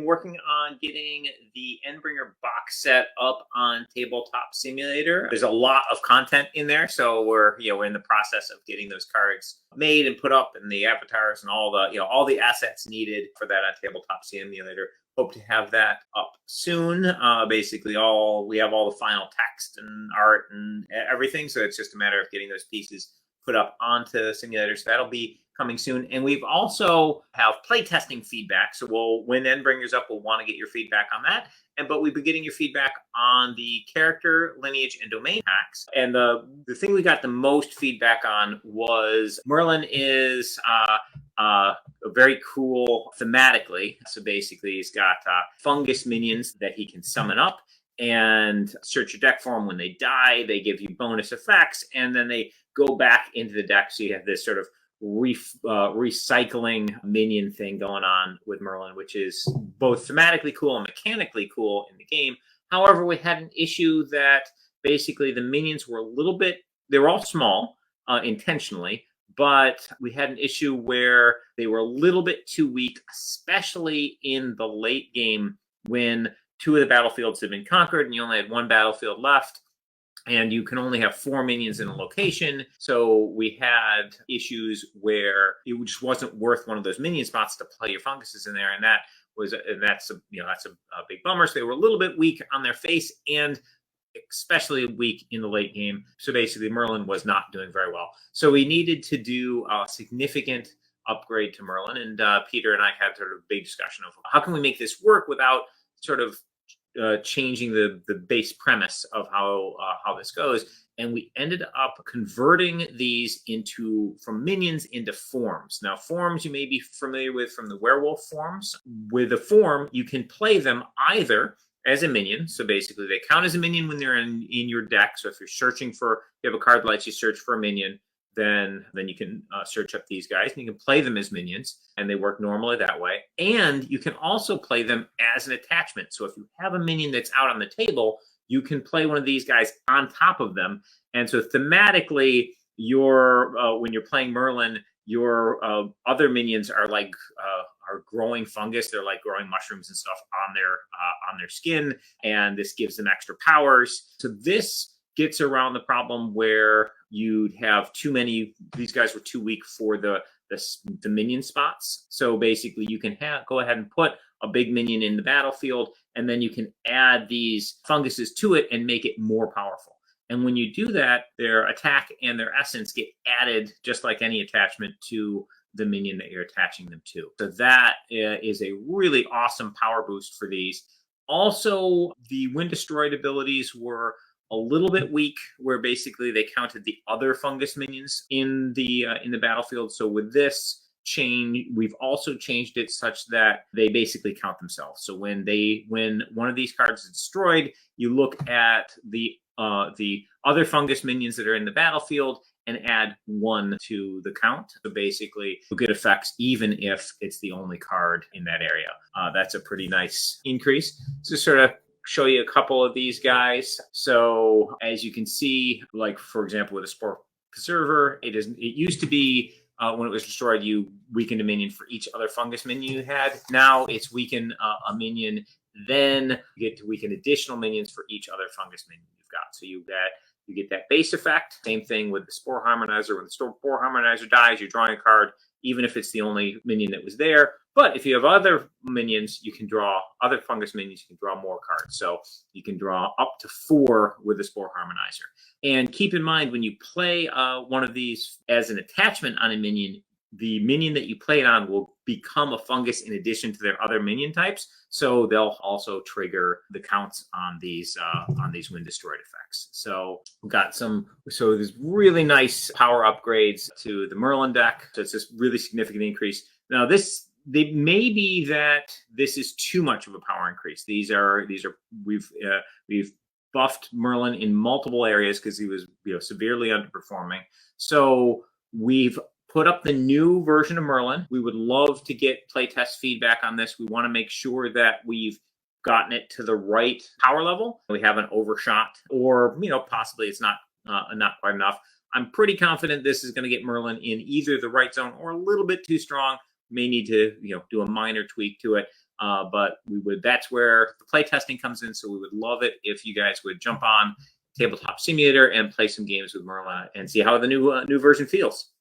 working on getting the Endbringer box set up on Tabletop Simulator. There's a lot of content in there, so we're in the process of getting those cards made and put up, and the avatars and all the assets needed for that on Tabletop Simulator. Hope to have that up soon. Basically, we have all the final text and art and everything, so it's just a matter of getting those pieces put up onto the simulator. So that'll be coming soon. And we've also have playtesting feedback. So when Endbringer's up, we'll want to get your feedback on that. But we've been getting your feedback on the character, lineage, and domain packs. And the thing we got the most feedback on was Merlin is very cool thematically. So basically, he's got fungus minions that he can summon up and search your deck for them. When they die, they give you bonus effects, and then they go back into the deck. So you have this sort of recycling minion thing going on with Merlin, which is both thematically cool and mechanically cool in the game. However, we had an issue that basically the minions were they were all small intentionally, but we had an issue where they were a little bit too weak, especially in the late game when 2 of the battlefields had been conquered and you only had 1 battlefield left. And you can only have 4 minions in a location. So we had issues where it just wasn't worth one of those minion spots to play your funguses in there. And that's a big bummer. So they were a little bit weak on their face and especially weak in the late game. So basically Merlin was not doing very well. So we needed to do a significant upgrade to Merlin. And Peter and I had sort of a big discussion of how can we make this work without sort of changing the base premise of how this goes. And we ended up converting these from minions into forms. Now, forms you may be familiar with from the werewolf forms. With a form, you can play them either as a minion. So basically, they count as a minion when they're in your deck. So if you're searching you have a card that lets you search for a minion, then you can search up these guys and you can play them as minions, and they work normally that way. And you can also play them as an attachment. So if you have a minion that's out on the table, you can play one of these guys on top of them. And so thematically, when you're playing Merlin, your other minions are like are growing fungus. They're like growing mushrooms and stuff on their skin, and this gives them extra powers. So this gets around the problem where you'd have too many. These guys were too weak for the minion spots. So basically, you can go ahead and put a big minion in the battlefield, and then you can add these funguses to it and make it more powerful. And when you do that, their attack and their essence get added just like any attachment to the minion that you're attaching them to. So that is a really awesome power boost for these. Also, the Wind Destroyed abilities were a little bit weak, where basically they counted the other fungus minions in the battlefield. So with this change, we've also changed it such that they basically count themselves. So when one of these cards is destroyed, you look at the other fungus minions that are in the battlefield and add 1 to the count. So basically, you'll get effects even if it's the only card in that area. That's a pretty nice increase. So sort of show you a couple of these guys. So as you can see, like for example, with a Spore Preserver, it used to be when it was destroyed, you weakened a minion for each other fungus minion you had. Now it's weaken a minion, then you get to weaken additional minions for each other fungus minion you've got. So you get that base effect. Same thing with the Spore Harmonizer. When the Spore Harmonizer dies, you're drawing a card, even if it's the only minion that was there. But if you have other minions, you can draw other fungus minions, you can draw more cards. So you can draw up to 4 with the Spore Harmonizer. And keep in mind, when you play one of these as an attachment on a minion, the minion that you play it on will become a fungus in addition to their other minion types. So they'll also trigger the counts on these Wind Destroyed effects. So we've got there's really nice power upgrades to the Merlin deck. So it's this really significant increase. Now they may be that this is too much of a power increase. We've buffed Merlin in multiple areas because he was severely underperforming. So we've put up the new version of Merlin. We would love to get playtest feedback on this. We want to make sure that we've gotten it to the right power level. We haven't overshot, or possibly it's not quite enough. I'm pretty confident this is going to get Merlin in either the right zone or a little bit too strong. May need to do a minor tweak to it. But that's where the play testing comes in. So we would love it if you guys would jump on Tabletop Simulator and play some games with Merlin and see how the new version feels.